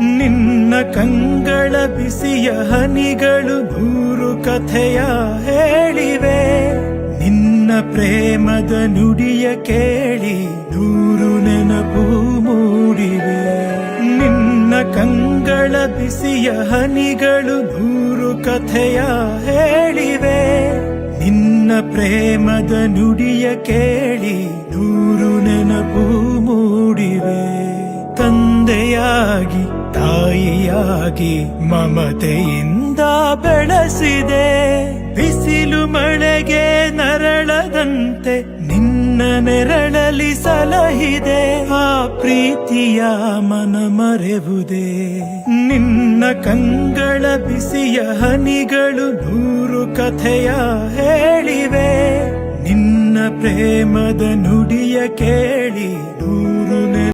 ನಿನ್ನ ಕಂಗಳ ಬಿಸಿಯ ಹನಿಗಳು ನೂರು ಕಥೆಯ ಹೇಳಿವೆ. ನಿನ್ನ ಪ್ರೇಮದ ನುಡಿಯ ಕೇಳಿ ನೂರು ನೆನಪು ಮೂಡಿವೆ. ನಿನ್ನ ಕಂಗಳ ಬಿಸಿಯ ಹನಿಗಳು ನೂರು ಕಥೆಯ ಹೇಳಿವೆ. ನಿನ್ನ ಪ್ರೇಮದ ನುಡಿಯ ಕೇಳಿ ನೂರು ನೆನಪು ಮೂಡಿವೆ. ತಂದೆಯಾಗಿ ತಾಯಿಯಾಗಿ ಮಮತೆಯಿಂದ ಬೆಳೆಸಿದೆ. ಬಿಸಿಲು ಮಳೆಗೆ ನರಳದಂತೆ ನಿನ್ನ ನೆರಳಲಿ ಸಲಹಿದೆ. ಆ ಪ್ರೀತಿಯ ಮನ ಮರೆವುದೇ. ನಿನ್ನ ಕಂಗಳ ಬಿಸಿಯ ಹನಿಗಳು ನೂರು ಕಥೆಯ ಹೇಳಿವೆ. ನಿನ್ನ ಪ್ರೇಮದ ನುಡಿಯ ಕೇಳಿ ನೂರು